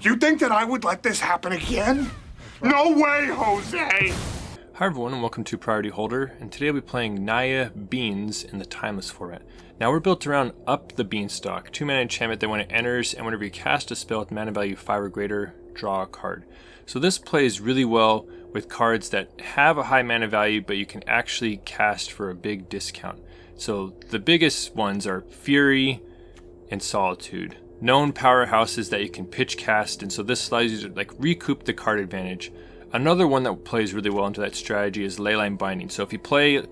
You think that I would let this happen again? No way, Jose! Hi everyone and welcome to Priority Holder, and today we'll be playing Naya Beans in the Timeless format. Now we're built around Up the Beanstalk, 2-mana enchantment that when it enters and whenever you cast a spell with mana value 5 or greater, draw a card. So this plays really well with cards that have a high mana value but you can actually cast for a big discount. So the biggest ones are Fury and Solitude. Known powerhouses that you can pitch cast, and so this allows you to like recoup the card advantage. Another one that plays really well into that strategy is Leyline Binding. So if you play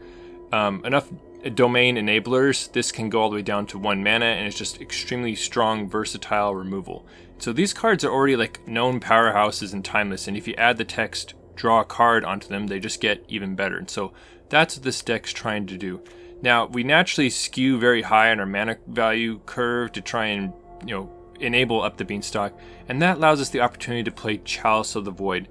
enough domain enablers, this can go all the way down to 1 mana, and it's just extremely strong, versatile removal. So these cards are already like known powerhouses in Timeless, and if you add the text draw a card onto them, they just get even better. And so that's what this deck's trying to do. Now we naturally skew very high on our mana value curve to try and enable Up the Beanstalk, and that allows us the opportunity to play Chalice of the Void.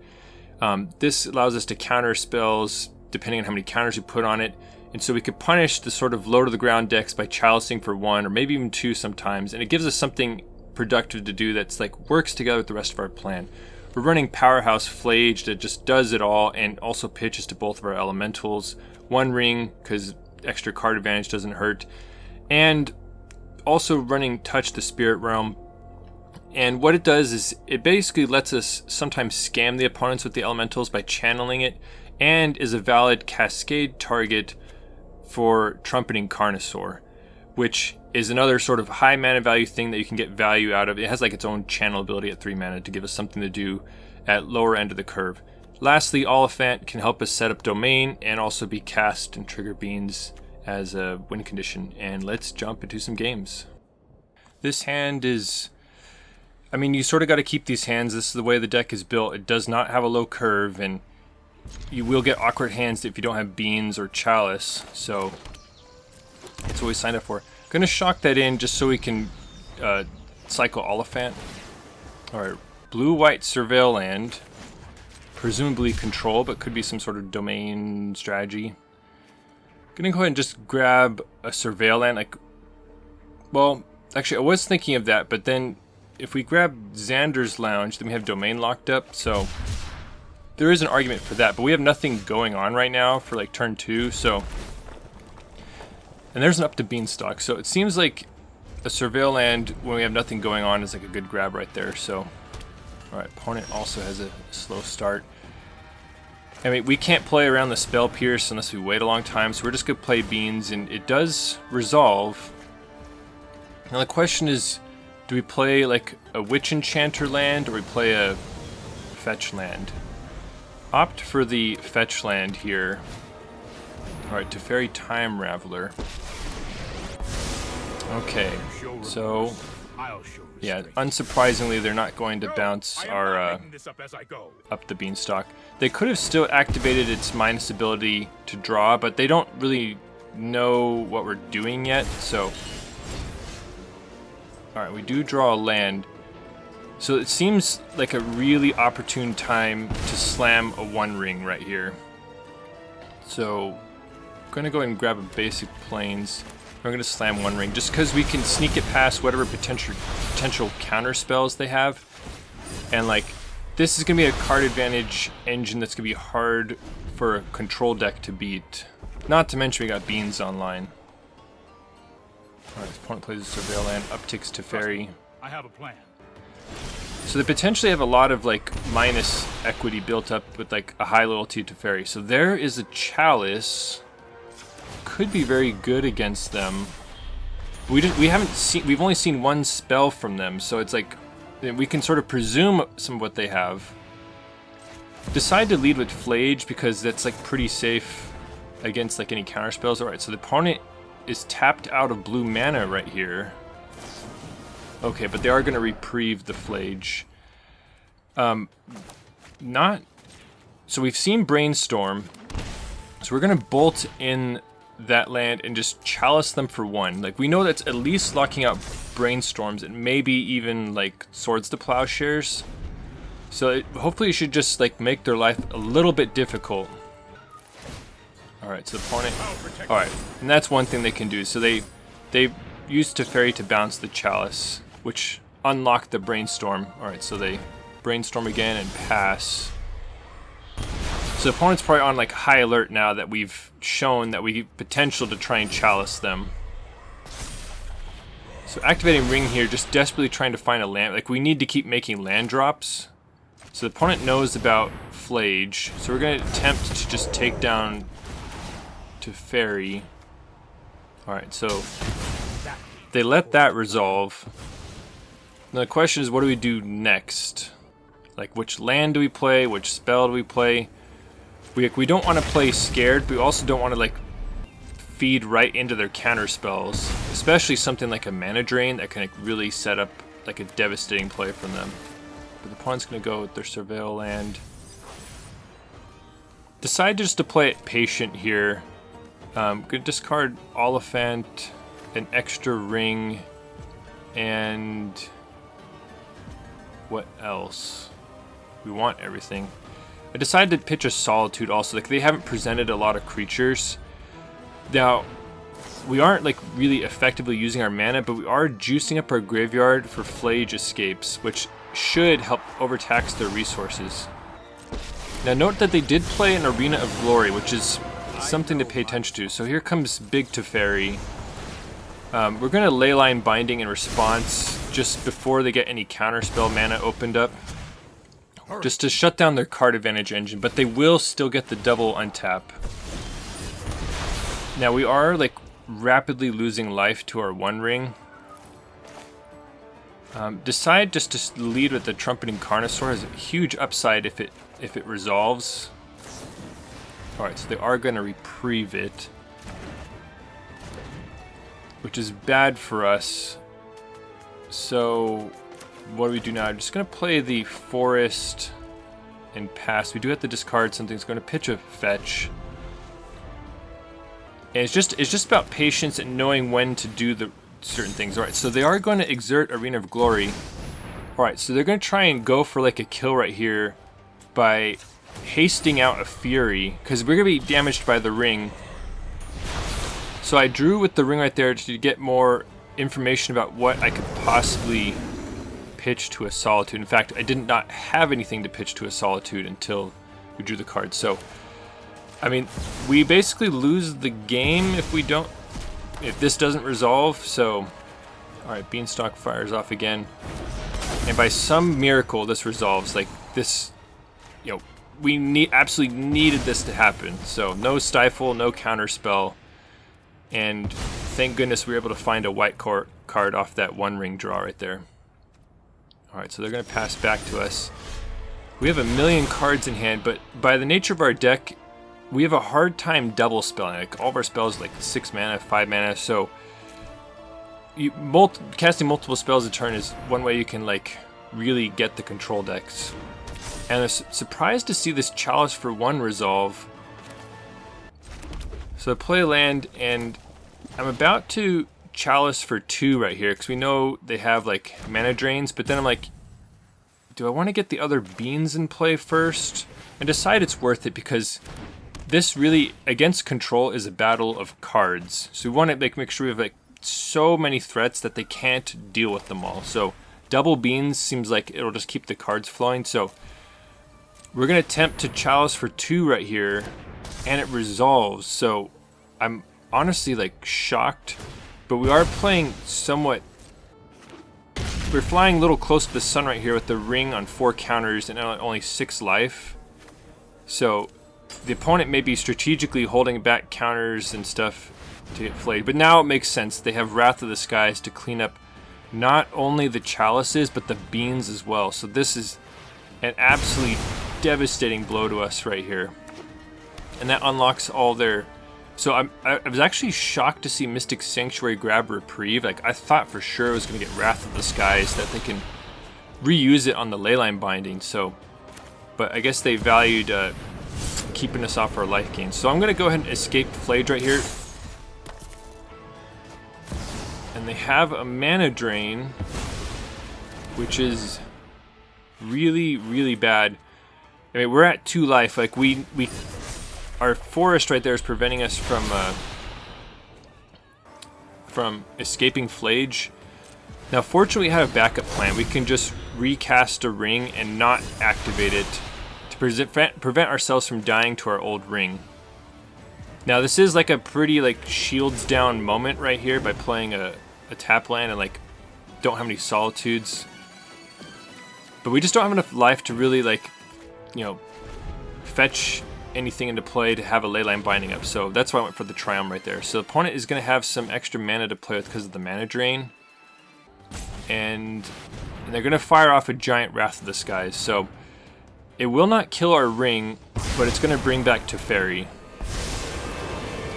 This allows us to counter spells depending on how many counters we put on it, and so we could punish the sort of low to the ground decks by chalicing for 1 or maybe even 2 sometimes, and it gives us something productive to do that's like works together with the rest of our plan. We're running Powerhouse Phlage that just does it all and also pitches to both of our elementals. 1 ring because extra card advantage doesn't hurt, and also running Touch the Spirit Realm. And what it does is it basically lets us sometimes scam the opponents with the elementals by channeling it, and is a valid cascade target for Trumpeting Carnosaur, which is another sort of high mana value thing that you can get value out of. It has like its own channel ability at 3 mana to give us something to do at lower end of the curve. Lastly, Oliphaunt can help us set up domain and also be cast and trigger beans as a win condition. And let's jump into some games. This hand is, I mean, you sort of got to keep these hands. This is the way the deck is built. It does not have a low curve, and you will get awkward hands if you don't have beans or chalice. So that's what we signed up for. Going to shock that in just so we can cycle Oliphaunt. Alright, blue-white Surveil land. Presumably control, but could be some sort of domain strategy. Gonna go ahead and just grab a Surveil land. Like, well, actually I was thinking of that, but then if we grab Xander's Lounge, then we have domain locked up, so there is an argument for that, but we have nothing going on right now for like turn 2, so. And there's an Up the Beanstalk, so it seems like a Surveil land when we have nothing going on is like a good grab right there, so. Alright, opponent also has a slow start. I mean, we can't play around the Spell Pierce unless we wait a long time, so we're just going to play Beans, and it does resolve. Now the question is, do we play like a Witch Enchanter land, or we play a fetch land? Opt for the fetch land here. Alright, Teferi Time Raveler. Okay, so yeah, unsurprisingly they're not going to bounce our Up the Beanstalk. They could have still activated its minus ability to draw, but they don't really know what we're doing yet, so. Alright, we do draw a land. So it seems like a really opportune time to slam a 1 ring right here. So I'm going to go ahead and grab a basic plains. We're going to slam 1 ring just because we can sneak it past whatever potential counter spells they have. And like, this is going to be a card advantage engine that's going to be hard for a control deck to beat. Not to mention we got beans online. Alright, this opponent plays a Surveil land, upticks Teferi. I have a plan. So they potentially have a lot of like minus equity built up with like a high loyalty to Teferi. So there is a Chalice. Could be very good against them. We've only seen 1 spell from them, so it's like we can sort of presume some of what they have. Decide to lead with Phlage because that's like pretty safe against like any counter spells. Alright, so the opponent is tapped out of blue mana right here. Okay, but they are going to reprieve the Phlage. So we've seen Brainstorm. So we're going to bolt in that land and just Chalice them for 1. Like, we know that's at least locking out Brainstorms and maybe even like Swords to Plowshares. So hopefully it should just like make their life a little bit difficult. Alright, so the opponent. Alright, and that's one thing they can do. So they use Teferi to bounce the Chalice, which unlock the brainstorm. Alright, so they brainstorm again and pass. So the opponent's probably on like high alert now that we've shown that we have potential to try and chalice them. So activating ring here, just desperately trying to find a land. Like we need to keep making land drops. So the opponent knows about Phlage. So we're going to attempt to just take down Teferi. Alright, so they let that resolve. Now the question is, what do we do next? Like, which land do we play? Which spell do we play? We don't want to play scared, but we also don't want to, like, feed right into their counter spells. Especially something like a mana drain that can, like, really set up, like, a devastating play from them. But the opponent's going to go with their Surveil land. Decide just to play it patient here. Going to discard Oliphaunt, an extra ring, and what else? We want everything. I decided to pitch a Solitude also. Like, they haven't presented a lot of creatures. Now, we aren't like really effectively using our mana, but we are juicing up our graveyard for Phlage escapes, which should help overtax their resources. Now note that they did play an Arena of Glory, which is something to pay attention to. So here comes Big Teferi. We're going to Leyline Binding in response just before they get any counterspell mana opened up. Just to shut down their card advantage engine, but they will still get the double untap. Now we are like rapidly losing life to our One Ring. Decide just to lead with the Trumpeting Carnosaur. Has a huge upside if it resolves. Alright, so they are going to reprieve it, which is bad for us. So what do we do now? I'm just going to play the Forest and pass. We do have to discard something. It's going to pitch a fetch. And it's just about patience and knowing when to do the certain things. Alright, so they are going to exert Arena of Glory. Alright, so they're going to try and go for like a kill right here by hasting out a Fury, because we're going to be damaged by the ring. So I drew with the ring right there to get more information about what I could possibly pitch to a Solitude. In fact, I did not have anything to pitch to a Solitude until we drew the card. So, I mean, we basically lose the game if this doesn't resolve. So, alright, Beanstalk fires off again. And by some miracle, this resolves. Like, this, you know, we absolutely needed this to happen. So, no Stifle, no Counterspell. And thank goodness we were able to find a white card off that One Ring draw right there. Alright, so they're going to pass back to us. We have a million cards in hand, but by the nature of our deck, we have a hard time double spelling. Like, all of our spells are like 6 mana, 5 mana, so casting multiple spells a turn is one way you can like really get the control decks. And I'm surprised to see this Chalice for 1 resolve. So I play a land, and I'm about to Chalice for 2 right here, because we know they have like mana drains, but then I'm like, do I want to get the other beans in play first? And decide it's worth it, because this really, against control, is a battle of cards. So we want to make sure we have like so many threats that they can't deal with them all. So double beans seems like it'll just keep the cards flowing. So we're going to attempt to Chalice for 2 right here, and it resolves. So I'm honestly like shocked, but we are playing somewhat. We're flying a little close to the sun right here with the ring on 4 counters and only 6 life. So the opponent may be strategically holding back counters and stuff to get flayed, but now it makes sense. They have Wrath of the Skies to clean up not only the Chalices, but the beans as well. So this is an absolutely devastating blow to us right here. And that unlocks all their... So I was actually shocked to see Mystic Sanctuary grab Reprieve. Like, I thought for sure it was going to get Wrath of the Skies, that they can reuse it on the Leyline Binding. So, but I guess they valued keeping us off our life gain. So I'm going to go ahead and escape Phlage right here. And they have a mana drain, which is really, really bad. I mean, we're at 2 life. Like, our forest right there is preventing us from escaping Phlage. Now fortunately we had a backup plan. We can just recast a ring and not activate it to prevent ourselves from dying to our old ring. Now this is like a pretty like shields down moment right here by playing a tap land and like don't have any solitudes. But we just don't have enough life to really like, you know, fetch anything into play to have a Leyline Binding up. So that's why I went for the Triome right there. So the opponent is going to have some extra mana to play with because of the mana drain. And they're going to fire off a giant Wrath of the Skies. So it will not kill our ring, but it's going to bring back Teferi.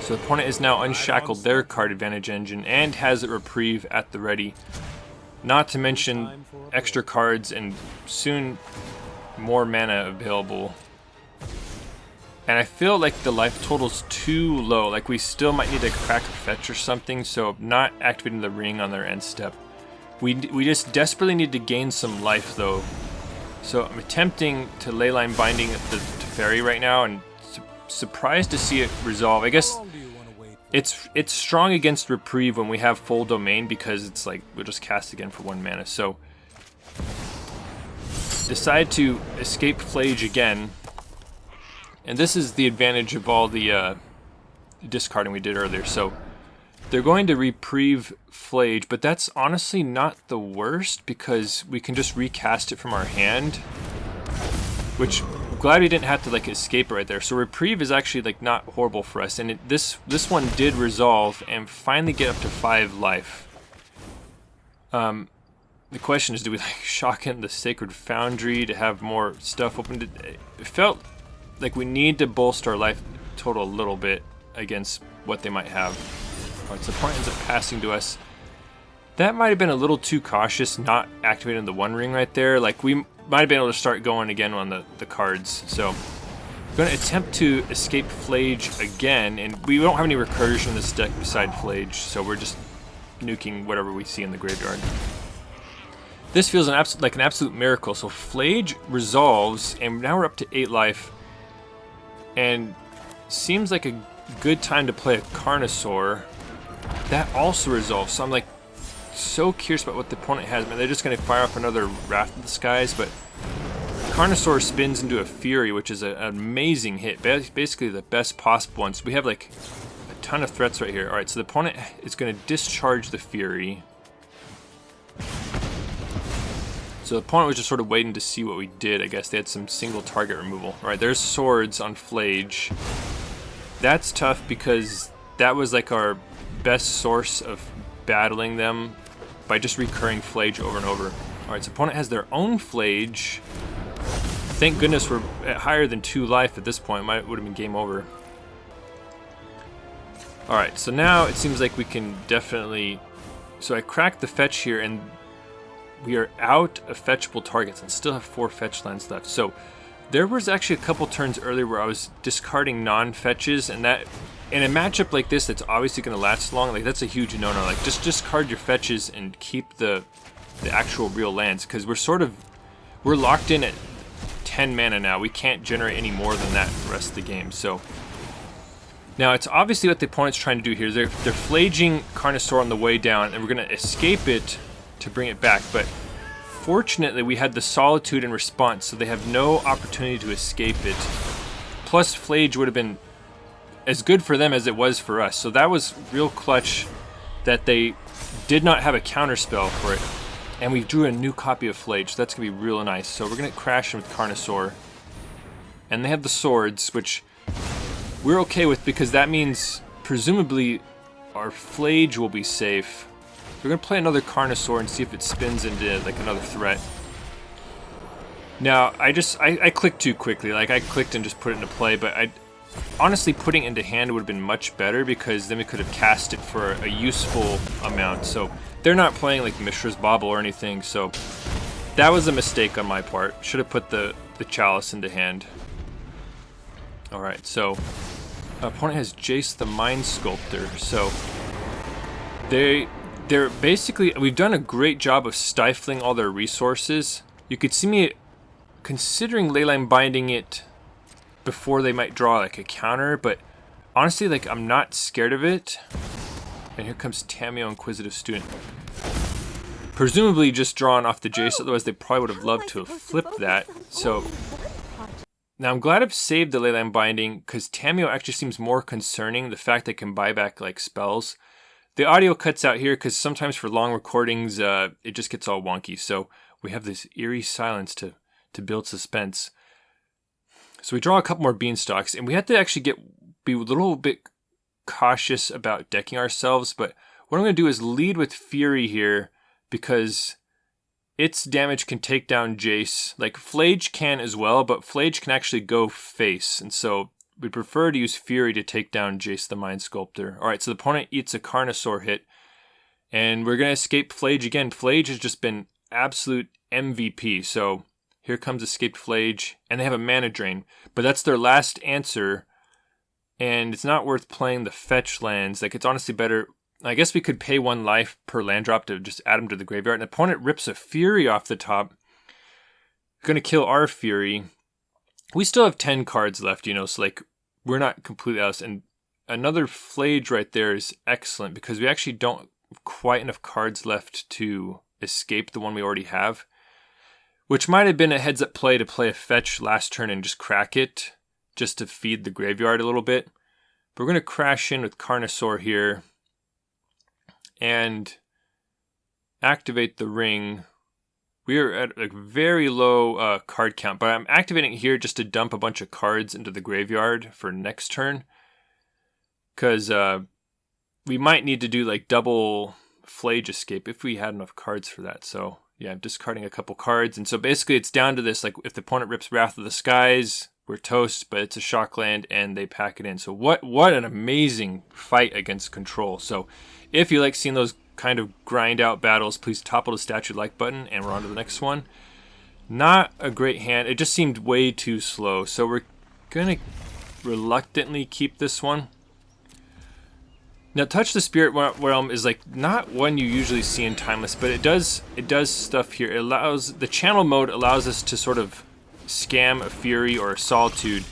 So the opponent is now unshackled their card advantage engine and has a reprieve at the ready. Not to mention extra cards and soon more mana available. And I feel like the life total's too low. Like we still might need to crack a fetch or something. So not activating the ring on their end step. We just desperately need to gain some life though. So I'm attempting to Leyline Binding the Teferi right now and surprised to see it resolve. I guess it's strong against reprieve when we have full domain because it's like we'll just cast again for 1 mana. So decide to escape Phlage again. And this is the advantage of all the discarding we did earlier. So they're going to reprieve Phlage, but that's honestly not the worst because we can just recast it from our hand. Which, I'm glad we didn't have to like escape it right there. So reprieve is actually like not horrible for us. And this one did resolve and finally get up to 5 life. The question is, do we like shock in the Sacred Foundry to have more stuff open? It felt like we need to bolster our life total a little bit against what they might have. Alright, so the opponent ends up passing to us. That might have been a little too cautious, not activating the 1 ring right there. Like we might have been able to start going again on the cards. So I'm going to attempt to escape Phlage again, and we don't have any recursion in this deck beside Phlage, so we're just nuking whatever we see in the graveyard. This feels like an absolute miracle. So Phlage resolves, and now we're up to 8 life. And seems like a good time to play a Carnosaur. That also resolves, so I'm like so curious about what the opponent has. Man, they're just going to fire off another Wrath of the Skies, but Carnosaur spins into a Fury, which is an amazing hit, basically the best possible one. So we have like a ton of threats right here. Alright, so the opponent is going to discharge the Fury. So the opponent was just sort of waiting to see what we did. I guess they had some single target removal. Alright, there's swords on Phlage. That's tough because that was like our best source of battling them by just recurring Phlage over and over. Alright, so opponent has their own Phlage. Thank goodness we're at higher than 2 life at this point. Would have been game over. Alright, so now it seems like we can definitely... So I cracked the fetch here and we are out of fetchable targets and still have 4 fetch lands left. So there was actually a couple turns earlier where I was discarding non-fetches, and that in a matchup like this that's obviously going to last long, like that's a huge no-no. Like just discard your fetches and keep the actual real lands, because we're locked in at 10 mana now. We can't generate any more than that the rest of the game. So now it's obviously what the opponent's trying to do here. They're Phlaging Carnosaur on the way down, and we're going to escape it to bring it back, but fortunately we had the Solitude in response, so they have no opportunity to escape it. Plus Phlage would have been as good for them as it was for us, so that was real clutch that they did not have a counter spell for it. And we drew a new copy of Phlage, so that's going to be real nice. So we're going to crash them with Carnosaur. And they have the swords, which we're okay with because that means presumably our Phlage will be safe. We're going to play another Carnosaur and see if it spins into like another threat. Now, I clicked too quickly. Like I clicked and just put it into play, but honestly putting it into hand would have been much better because then we could have cast it for a useful amount. So they're not playing like Mishra's Bauble or anything, so that was a mistake on my part. Should have put the Chalice into hand. Alright, so opponent has Jace the Mind Sculptor, so they're basically, we've done a great job of stifling all their resources. You could see me considering Leyline Binding it before they might draw like a counter, but honestly, like I'm not scared of it. And here comes Tameo, Inquisitive Student. presumably just drawn off the Jace, otherwise they probably would have loved to have flipped that. So now I'm glad I've saved the Leyline Binding, because Tamiyo actually seems more concerning, the fact they can buy back like spells. The audio cuts out here because sometimes for long recordings it just gets all wonky, so we have this eerie silence to build suspense. So we draw a couple more Beanstalks, and we have to actually be a little bit cautious about decking ourselves, but what I'm going to do is lead with Fury here, because its damage can take down Jace. Like, Phlage can as well, but Phlage can actually go face, and so we prefer to use Fury to take down Jace the Mind Sculptor. Alright, so the opponent eats a Carnosaur hit, and we're going to escape Phlage again. Phlage has just been absolute MVP, so here comes escaped Phlage, and they have a mana drain, but that's their last answer, and it's not worth playing the fetch lands. Like, it's honestly better. I guess we could pay 1 life per land drop to just add them to the graveyard, and the opponent rips a Fury off the top. Going to kill our Fury. We still have 10 cards left, you know, so like, we're not completely out. And another Phlage right there is excellent, because we actually don't have quite enough cards left to escape the one we already have, which might have been a heads up play to play a fetch last turn and just crack it, just to feed the graveyard a little bit. But we're going to crash in with Carnosaur here and activate the ring. We are at a very low card count, but I'm activating it here just to dump a bunch of cards into the graveyard for next turn, because we might need to do like double Phlage escape if we had enough cards for that. So yeah, I'm discarding a couple cards, and so basically it's down to this, like, if the opponent rips Wrath of the Skies, we're toast, but it's a shock land and they pack it in. So what an amazing fight against control. So if you like seeing those kind of grind out battles, please topple the statue like button, and we're on to the next one. Not a great hand. It just seemed way too slow, so we're gonna reluctantly keep this one. Now, Touch the Spirit Realm is like not one you usually see in Timeless, but it does stuff here. It allows, the channel mode allows us to sort of scam a Fury or a Solitude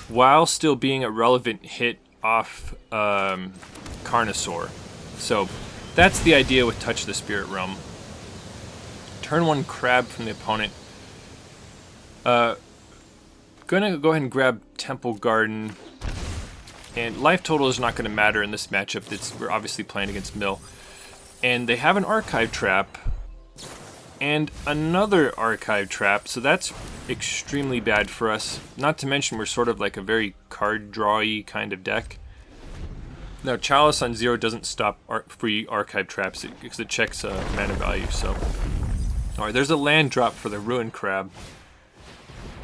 while still being a relevant hit off Carnosaur. So that's the idea with Touch the Spirit Realm. Turn 1 Crab from the opponent. Gonna go ahead and grab Temple Garden. And life total is not going to matter in this matchup. We're obviously playing against Mill. And they have an Archive Trap. And another Archive Trap. So that's extremely bad for us. Not to mention we're sort of like a very card drawy kind of deck. Now, Chalice on 0 doesn't stop free Archive Traps because it checks mana value. So, alright, there's a land drop for the Ruined Crab.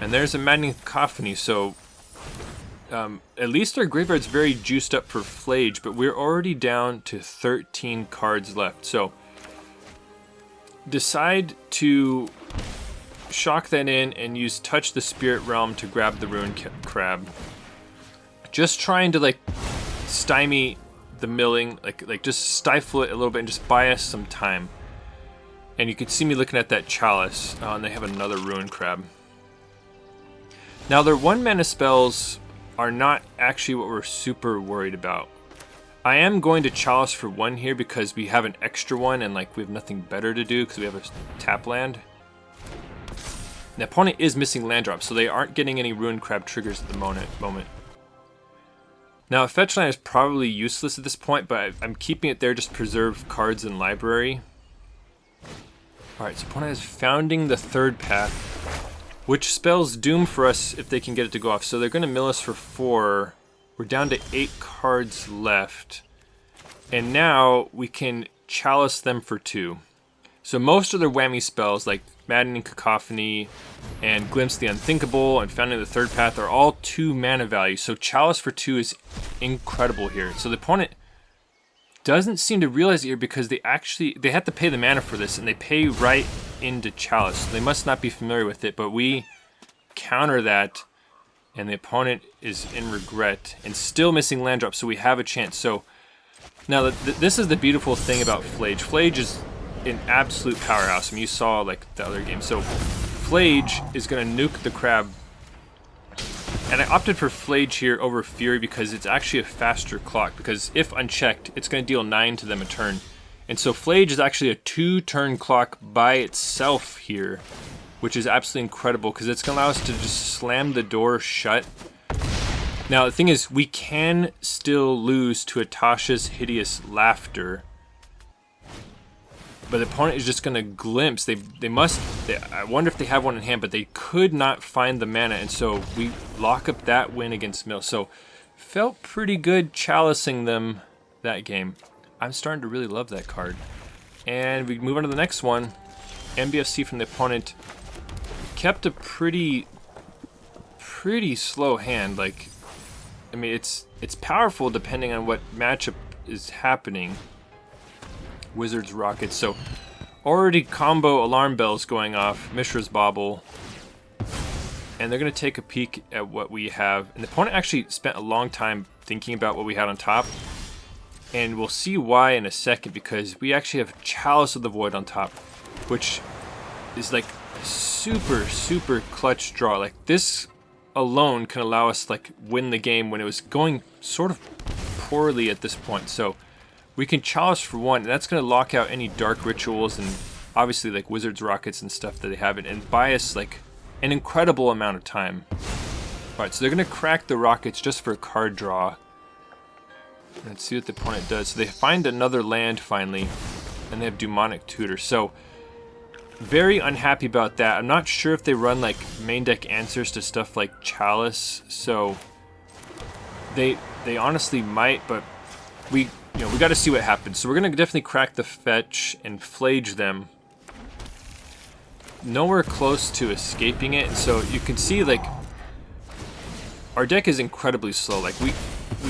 And there's a Maddening Cacophony, so at least our graveyard's very juiced up for Phlage, but we're already down to 13 cards left. So decide to shock that in and use Touch the Spirit Realm to grab the Ruined Crab. Just trying to like stymie the milling, like just stifle it a little bit and just buy us some time. And you can see me looking at that Chalice, and they have another Ruined Crab. Now their 1 mana spells are not actually what we're super worried about. I am going to Chalice for 1 here because we have an extra one and like we have nothing better to do because we have a tap land. The opponent is missing land drops, so they aren't getting any Ruined Crab triggers at the moment. Now a fetch land is probably useless at this point, but I'm keeping it there just to preserve cards in library. Alright, so opponent is Founding the Third Path, which spells doom for us if they can get it to go off. So they're going to mill us for 4. We're down to 8 cards left. And now we can Chalice them for 2. So most of their whammy spells, like Maddening Cacophony and Glimpse the Unthinkable and Founding the Third Path, are all 2 mana value. So Chalice for 2 is incredible here. So the opponent doesn't seem to realize it here because they have to pay the mana for this, and they pay right into Chalice. They must not be familiar with it, but we counter that, and the opponent is in regret and still missing land drops, so we have a chance. So now this is the beautiful thing about Phlage. Phlage is an absolute powerhouse. I mean, you saw like the other game. So Phlage is going to nuke the crab, and I opted for Phlage here over Fury because it's actually a faster clock, because if unchecked, it's going to deal 9 to them a turn. And so Phlage is actually a 2-turn clock by itself here, which is absolutely incredible because it's going to allow us to just slam the door shut. Now, the thing is, we can still lose to Atasha's Hideous Laughter. But the opponent is just going to glimpse. I wonder if they have one in hand, but they could not find the mana. And so we lock up that win against Mill. So felt pretty good chalicing them that game. I'm starting to really love that card. And we move on to the next one. MBFC from the opponent. Kept a pretty slow hand. Like, I mean, it's powerful depending on what matchup is happening. Wizards Rockets. So already combo alarm bells going off. Mishra's Bauble. And they're going to take a peek at what we have. And the opponent actually spent a long time thinking about what we had on top. And we'll see why in a second, because we actually have Chalice of the Void on top, which is like a super clutch draw. Like, this alone can allow us like win the game when it was going sort of poorly at this point. So we can Chalice for one, and that's going to lock out any dark rituals and obviously like Wizards Rockets and stuff that they have, and buy us like an incredible amount of time. Alright, so they're going to crack the Rockets just for a card draw. Let's see what the opponent does. So they find another land finally, and they have Demonic Tutor. So very unhappy about that. I'm not sure if they run like main deck answers to stuff like Chalice. So they honestly might, but we got to see what happens. So we're gonna definitely crack the fetch and Phlage them. Nowhere close to escaping it. So you can see like our deck is incredibly slow. Like we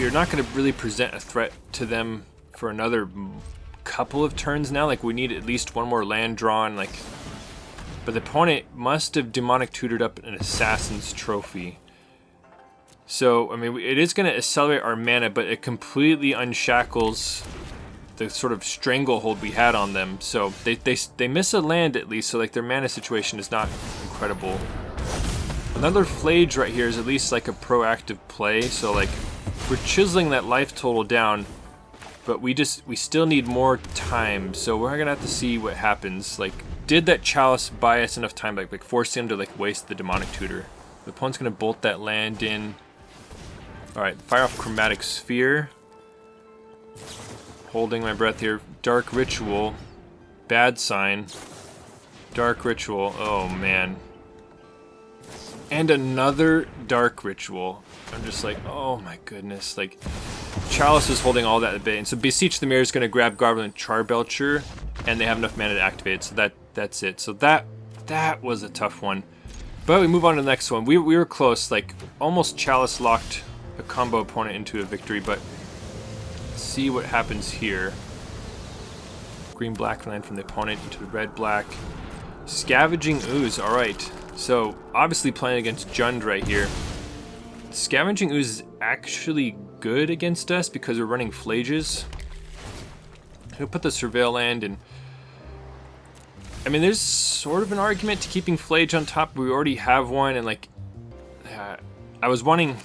are not going to really present a threat to them for another couple of turns now. Like, we need at least one more land drawn. Like, but the opponent must have Demonic Tutored up an Assassin's Trophy. So, I mean, it is going to accelerate our mana, but it completely unshackles the sort of stranglehold we had on them. So they miss a land at least. So like their mana situation is not incredible. Another Phlage right here is at least like a proactive play. So like, we're chiseling that life total down, but we still need more time. So we're gonna have to see what happens. Like, did that Chalice buy us enough time, like force him to like waste the Demonic Tutor? The opponent's gonna bolt that land in. All right, fire off Chromatic Sphere. Holding my breath here. Dark Ritual, bad sign. Dark Ritual. Oh man. And another Dark Ritual. I'm just like, oh my goodness. Like, Chalice is holding all that at bay. And so Beseech the Mirror is going to grab Goblin Charbelcher, and they have enough mana to activate it. So that's it. So that was a tough one. But we move on to the next one. We were close. Like, almost Chalice locked a combo opponent into a victory. But let's see what happens here. Green-black land from the opponent into the red-black. Scavenging Ooze. All right. So, obviously playing against Jund right here. Scavenging Ooze is actually good against us because we're running Phlages. We'll put the Surveil land in. I mean, there's sort of an argument to keeping Phlage on top. We already have one, and like, I was wanting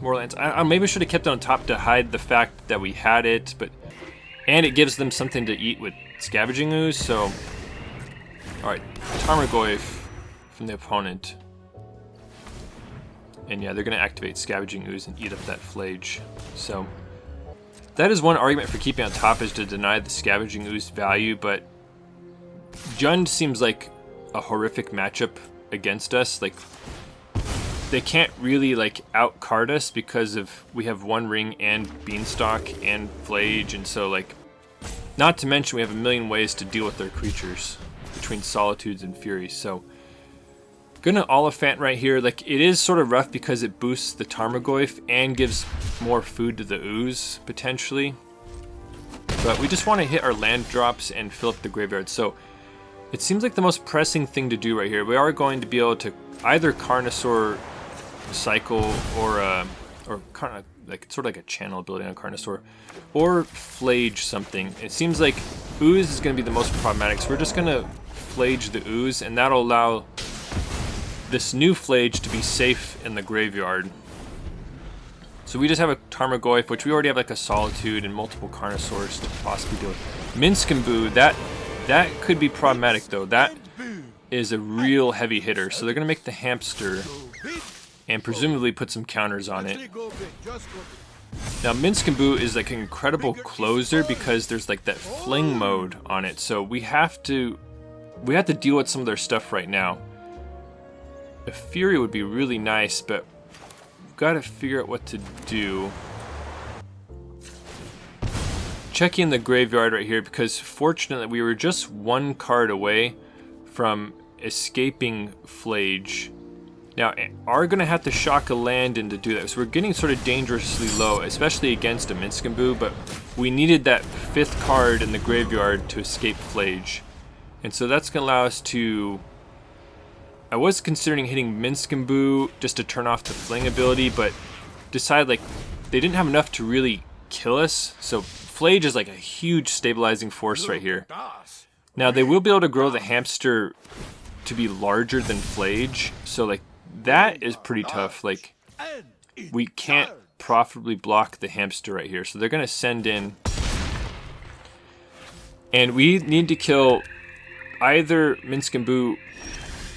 more lands. Maybe I should have kept it on top to hide the fact that we had it, and it gives them something to eat with Scavenging Ooze, so. Alright, Tarmogoyf from the opponent. And yeah, they're going to activate Scavenging Ooze and eat up that Phlage. So, that is one argument for keeping on top, is to deny the Scavenging Ooze value, but Jund seems like a horrific matchup against us. Like, they can't really like out-card us because we have One Ring and Beanstalk and Phlage, and so like, not to mention we have a million ways to deal with their creatures between Solitudes and Furies. So gonna Oliphaunt right here. Like, it is sort of rough because it boosts the Tarmogoyf and gives more food to the Ooze potentially, but we just want to hit our land drops and fill up the graveyard. So it seems like the most pressing thing to do right here. We are going to be able to either Carnosaur cycle or like sort of like a channel ability on Carnosaur, or Phlage something. It seems like Ooze is going to be the most problematic, so we're just going to Phlage the Ooze, and that'll allow this new Phlage to be safe in the graveyard. So we just have a Tarmogoyf, which we already have like a Solitude and multiple Carnosaurs to possibly deal with. Minskamboo, that could be problematic though. That is a real heavy hitter. So they're going to make the hamster and presumably put some counters on it. Now Minskamboo is like an incredible closer because there's like that fling mode on it. So we have to deal with some of their stuff right now. A Fury would be really nice, but we've got to figure out what to do. Checking the graveyard right here because fortunately we were just one card away from escaping Phlage. Now, are going to have to shock a land in to do that. So we're getting sort of dangerously low, especially against a Minskamboo, but we needed that 5th card in the graveyard to escape Phlage. And so that's going to allow us to... I was considering hitting Minskamboo just to turn off the fling ability, but decided like they didn't have enough to really kill us. So Phlage is like a huge stabilizing force right here. Now they will be able to grow the hamster to be larger than Phlage, so like that is pretty tough. Like we can't profitably block the hamster right here, so they're gonna send in, and we need to kill either Minskamboo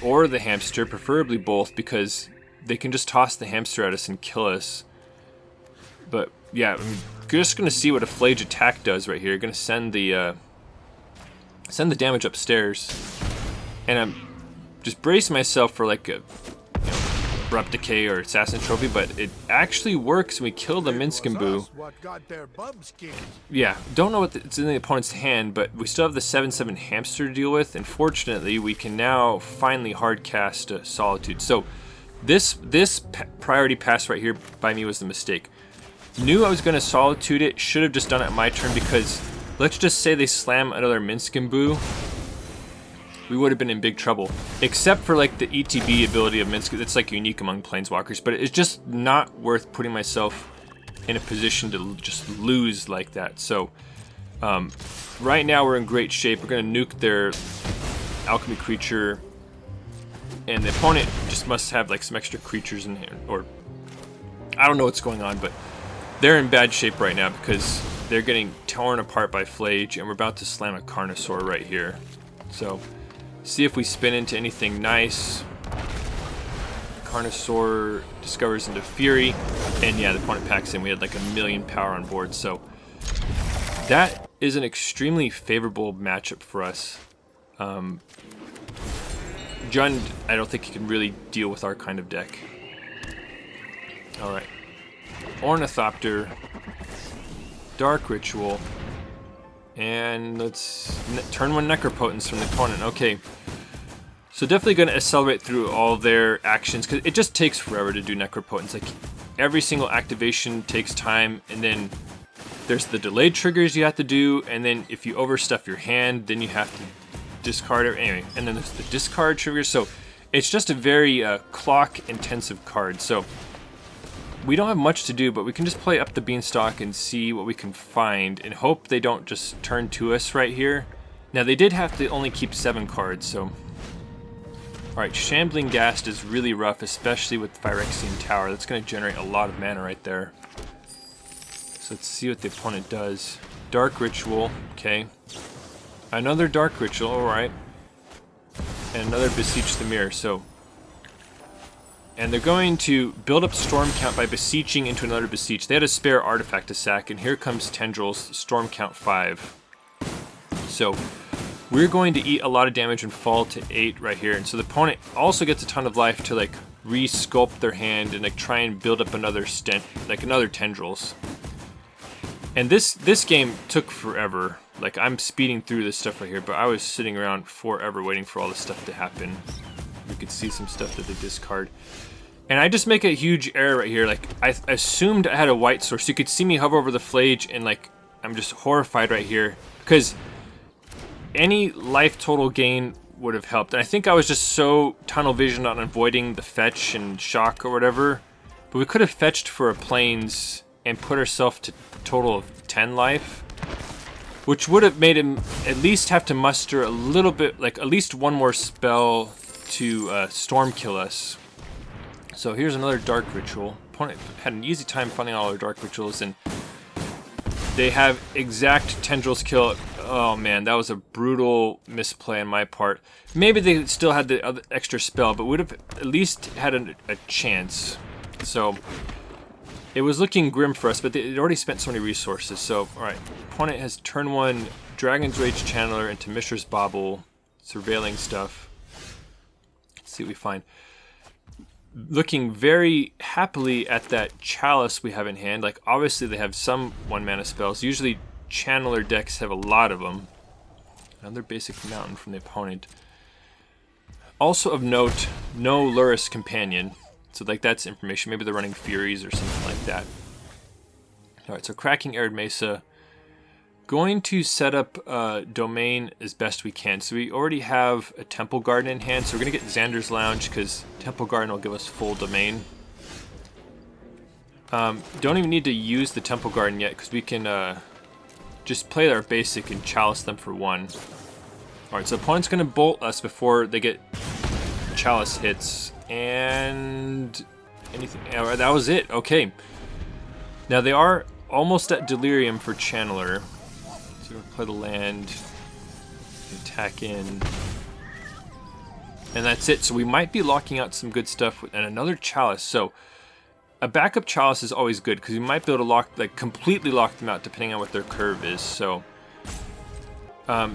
or the hamster, preferably both, because they can just toss the hamster at us and kill us. But yeah, I'm just gonna see what a Phlage attack does right here. Gonna send the damage upstairs, and I'm just brace myself for like a Abrupt Decay or Assassin Trophy, but it actually works when we kill the Minskamboo. Yeah, don't know it's in the opponent's hand, but we still have the 7/7 hamster to deal with, and fortunately we can now finally hardcast Solitude. So this priority pass right here by me was the mistake. Knew I was going to Solitude it, should have just done it on my turn, because let's just say they slam another Minskamboo, we would have been in big trouble. Except for like the ETB ability of Minskamboo, that's like unique among Planeswalkers, but it's just not worth putting myself in a position to just lose like that. So right now we're in great shape. We're going to nuke their alchemy creature, and the opponent just must have like some extra creatures in here, or I don't know what's going on, but they're in bad shape right now because they're getting torn apart by Phlage, and we're about to slam a Carnosaur right here. So see if we spin into anything nice. Carnosaur discovers into Fury, and yeah, the opponent packs in. We had like 1,000,000 power on board, so that is an extremely favorable matchup for us. Jund, I don't think he can really deal with our kind of deck. Alright. Ornithopter, Dark Ritual, and let's turn 1 Necropotence from the opponent. Okay, so definitely going to accelerate through all their actions because it just takes forever to do Necropotence. Like every single activation takes time, and then there's the delayed triggers you have to do, and then if you overstuff your hand, then you have to discard it anyway. And then there's the discard triggers. So it's just a very clock-intensive card. So we don't have much to do, but we can just play Up the Beanstalk and see what we can find and hope they don't just turn to us right here. Now, they did have to only keep 7 cards, so... Alright, Shambling Ghast is really rough, especially with Phyrexian Tower. That's going to generate a lot of mana right there. So let's see what the opponent does. Dark Ritual, okay. Another Dark Ritual, alright. And another Beseech the Mirror, so... And they're going to build up Storm Count by beseeching into another Beseech. They had a spare artifact to sack, and here comes Tendrils, Storm Count 5. So we're going to eat a lot of damage and fall to 8 right here. And so the opponent also gets a ton of life to like re-sculpt their hand and like try and build up another another Tendrils. And this game took forever. Like I'm speeding through this stuff right here, but I was sitting around forever waiting for all this stuff to happen. You could see some stuff that they discard. And I just make a huge error right here. Like, I assumed I had a white source. You could see me hover over the Phlage, and like, I'm just horrified right here. Because any life total gain would have helped. And I think I was just so tunnel visioned on avoiding the fetch and shock or whatever. But we could have fetched for a plains and put ourselves to a total of 10 life. Which would have made him at least have to muster a little bit, like at least one more spell to storm kill us. So here's another Dark Ritual. Opponent had an easy time finding all our Dark Rituals, and they have exact Tendrils kill Oh man, that was a brutal misplay on my part. Maybe they still had the other extra spell, but would have at least had a chance. So it was looking grim for us, but they'd already spent so many resources. So, alright, opponent has turn 1 Dragon's Rage Channeler into Mishra's Bauble, surveilling stuff. Let's see what we find. Looking very happily at that Chalice we have in hand. Like, obviously they have some 1-mana spells. Usually Channeler decks have a lot of them. Another basic mountain from the opponent. Also of note, no Luris Companion. So like that's information. Maybe they're running Furies or something like that. Alright, so cracking Arid Mesa. Going to set up Domain as best we can. So we already have a Temple Garden in hand. So we're going to get Xander's Lounge because Temple Garden will give us full Domain. Don't even need to use the Temple Garden yet because we can just play our basic and Chalice them for 1. Alright, so opponent's going to bolt us before they get Chalice hits. And anything, that was it. Okay. Now they are almost at Delirium for Channeler. So we're going to play the land, attack in, and that's it. So we might be locking out some good stuff and another Chalice. So a backup Chalice is always good because you might be able to lock, like, completely lock them out depending on what their curve is. So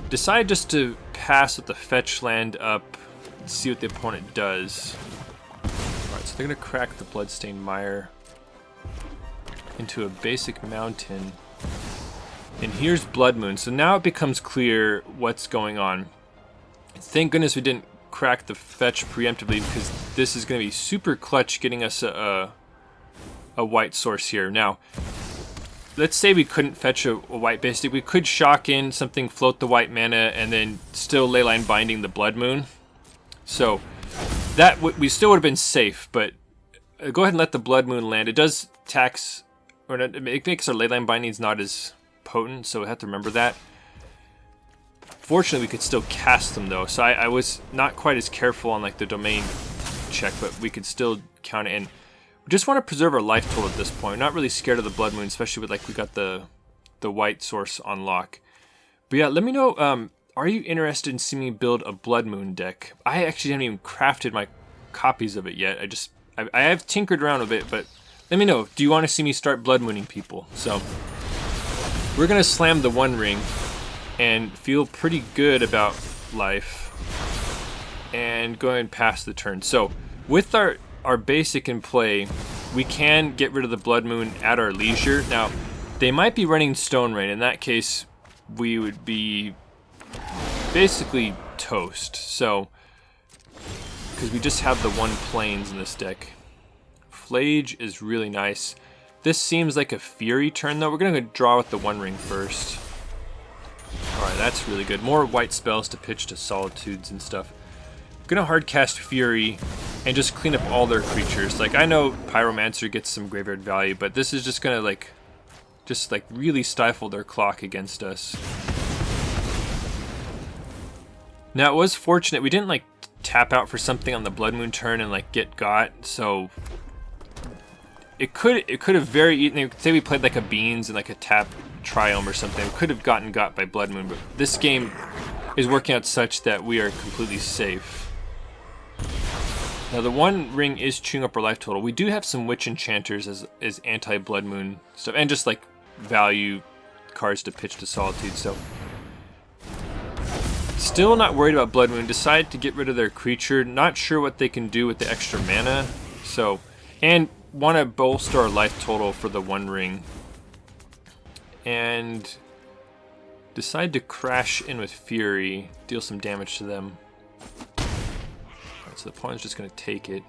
decide just to pass with the fetch land up, see what the opponent does. Alright, so they're going to crack the Bloodstained Mire into a basic mountain. And here's Blood Moon. So now it becomes clear what's going on. Thank goodness we didn't crack the fetch preemptively because this is going to be super clutch getting us a white source here. Now, let's say we couldn't fetch a white basic. We could shock in something, float the white mana, and then still Leyline Binding the Blood Moon. So that we still would have been safe, but go ahead and let the Blood Moon land. It does tax, or it makes our Leyline Bindings not as potent, so we have to remember that. Fortunately, we could still cast them though, so I was not quite as careful on like the domain check, but we could still count it in. We just want to preserve our life total at this point. We're not really scared of the Blood Moon, especially with like we got the white source on lock. But yeah, let me know. Are you interested in seeing me build a Blood Moon deck? I actually haven't even crafted my copies of it yet. I have tinkered around a bit, but let me know. Do you want to see me start Blood Mooning people? So we're gonna slam the One Ring and feel pretty good about life and go ahead and pass the turn. So with our basic in play, we can get rid of the Blood Moon at our leisure. Now, they might be running Stone Rain. In that case, we would be basically toast. So, because we just have the 1 plains in this deck. Phlage is really nice. This seems like a Fury turn though. We're going to draw with the One Ring first. Alright, that's really good. More white spells to pitch to Solitudes and stuff. Gonna hard cast Fury and just clean up all their creatures. Like, I know Pyromancer gets some graveyard value, but this is just gonna just really stifle their clock against us. Now it was fortunate we didn't tap out for something on the Blood Moon turn and get got, so it could have say we played a Beans and a tap Triome or something. We could have gotten got by Blood Moon, but this game is working out such that we are completely safe. Now the One Ring is chewing up our life total. We do have some Witch Enchanters as anti-Blood Moon stuff, and just value cards to pitch to Solitude, so still not worried about Blood Moon. Decide to get rid of their creature. Not sure what they can do with the extra mana, so, and want to bolster our life total for the One Ring. And decide to crash in with Fury, deal some damage to them. Right, so the opponent's just going to take it.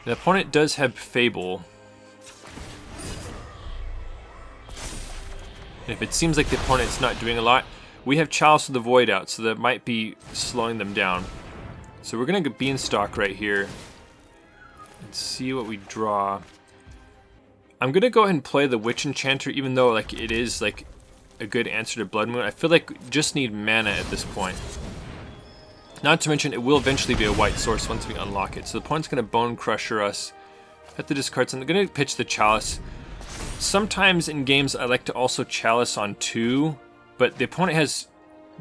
The opponent does have Fable. And if it seems like the opponent's not doing a lot, we have Chalice of the Void out, so that might be slowing them down. So we're going to get Beanstalk right here and see what we draw. I'm going to go ahead and play the Witch Enchanter, even though it is a good answer to Blood Moon. I feel like we just need mana at this point. Not to mention, it will eventually be a white source once we unlock it. So the opponent's going to Bone Crusher us. Have to discard something. I'm going to pitch the Chalice. Sometimes in games, I like to also Chalice on 2, but the opponent has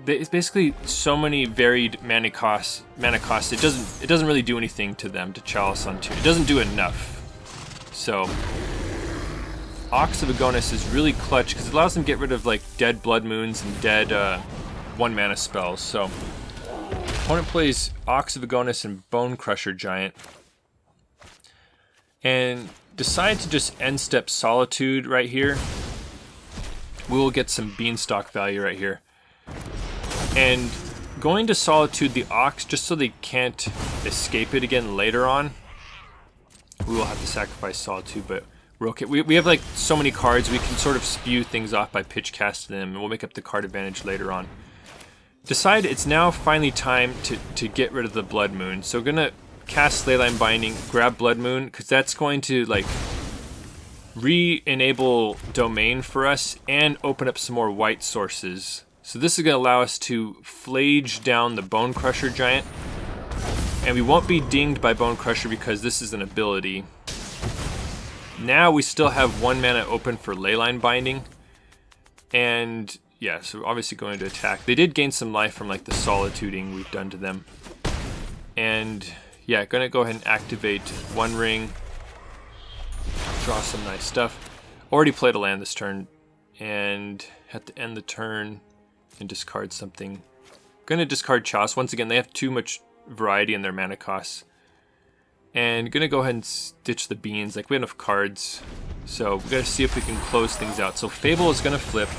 it's basically so many varied mana costs. It doesn't really do anything to them to Chalice on 2. It doesn't do enough. So Ox of Agonis is really clutch because it allows them to get rid of like dead Blood Moons and dead 1 mana spells. So opponent plays Ox of Agonis and Bone Crusher Giant, and decide to just end step Solitude right here. We will get some Beanstalk value right here. And going to Solitude the Ox, just so they can't escape it again later on, we will have to sacrifice Solitude, but we're okay. We have like so many cards, we can sort of spew things off by pitch casting them, and we'll make up the card advantage later on. Decide it's now finally time to get rid of the Blood Moon. So we're gonna cast Leyline Binding, grab Blood Moon, because that's going to like re-enable Domain for us and open up some more white sources. So this is going to allow us to Phlage down the Bone Crusher Giant. And we won't be dinged by Bone Crusher because this is an ability. Now we still have 1 mana open for Leyline Binding. And yeah, so we're obviously going to attack. They did gain some life from like the Solituding we've done to them. And yeah, going to go ahead and activate 1 ring. Draw some nice stuff. Already played a land this turn. And have to end the turn and discard something. Gonna discard Chalice. Once again, they have too much variety in their mana costs. And gonna go ahead and stitch the beans. Like, we have enough cards. So we gotta see if we can close things out. So Fable is gonna flip.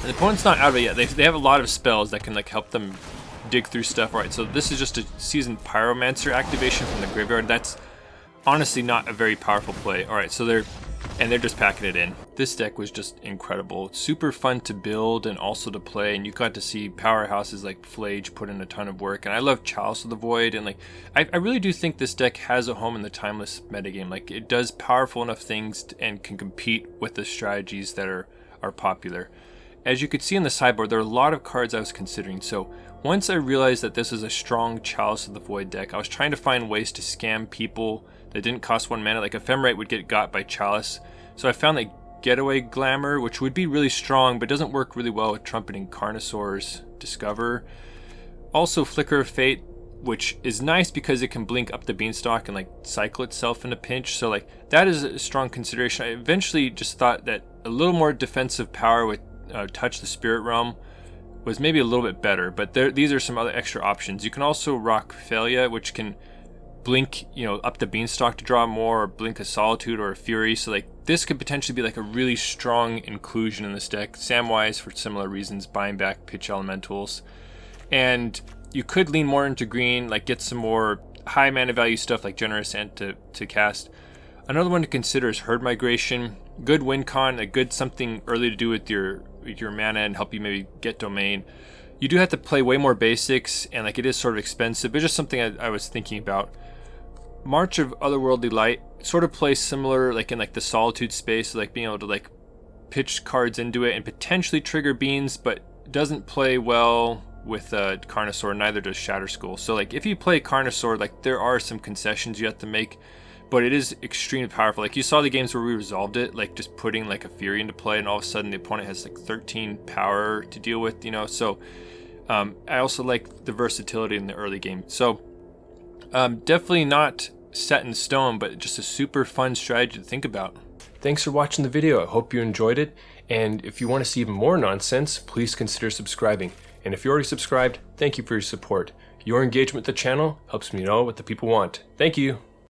And the opponent's not out of it yet. They have a lot of spells that can like help them dig through stuff. Alright, so this is just a Seasoned Pyromancer activation from the graveyard. That's honestly not a very powerful play. Alright, so they're just packing it in. This deck was just incredible. Super fun to build and also to play, and you got to see powerhouses like Phlage put in a ton of work, and I love Chalice of the Void, and like I really do think this deck has a home in the Timeless metagame. Like, it does powerful enough things and can compete with the strategies that are popular. As you could see in the sideboard, there are a lot of cards I was considering, so once I realized that this is a strong Chalice of the Void deck, I was trying to find ways to scam people that didn't cost 1 mana. Like, Ephemerate would get got by Chalice. So I found that Getaway Glamour, which would be really strong, but doesn't work really well with Trumpeting Carnosaur's Discover. Also Flicker of Fate, which is nice because it can blink Up the Beanstalk and like cycle itself in a pinch. So like, that is a strong consideration. I eventually just thought that a little more defensive power with Touch the Spirit Realm was maybe a little bit better, but these are some other extra options. You can also rock Failure, which can blink, Up the Beanstalk to draw more, or blink a Solitude or a Fury. So like, this could potentially be like a really strong inclusion in this deck. Samwise, for similar reasons, buying back pitch elementals. And you could lean more into green, like get some more high mana value stuff like Generous Ant to cast. Another one to consider is Herd Migration. Good win con, a good something early to do with your mana and help you maybe get Domain. You do have to play way more basics, and like, it is sort of expensive, but just something I was thinking about. March of Otherworldly Light sort of plays similar, like in like the Solitude space, like being able to like pitch cards into it and potentially trigger beans, but doesn't play well with Carnosaur. Neither does Shatterskull. So like, if you play Carnosaur, like, there are some concessions you have to make, but it is extremely powerful. Like, you saw the games where we resolved it, like just putting like a Fury into play, and all of a sudden the opponent has like 13 power to deal with, So I also like the versatility in the early game. So definitely not set in stone, but just a super fun strategy to think about. Thanks for watching the video. I hope you enjoyed it. And if you want to see even more nonsense, please consider subscribing. And if you're already subscribed, thank you for your support. Your engagement with the channel helps me know what the people want. Thank you.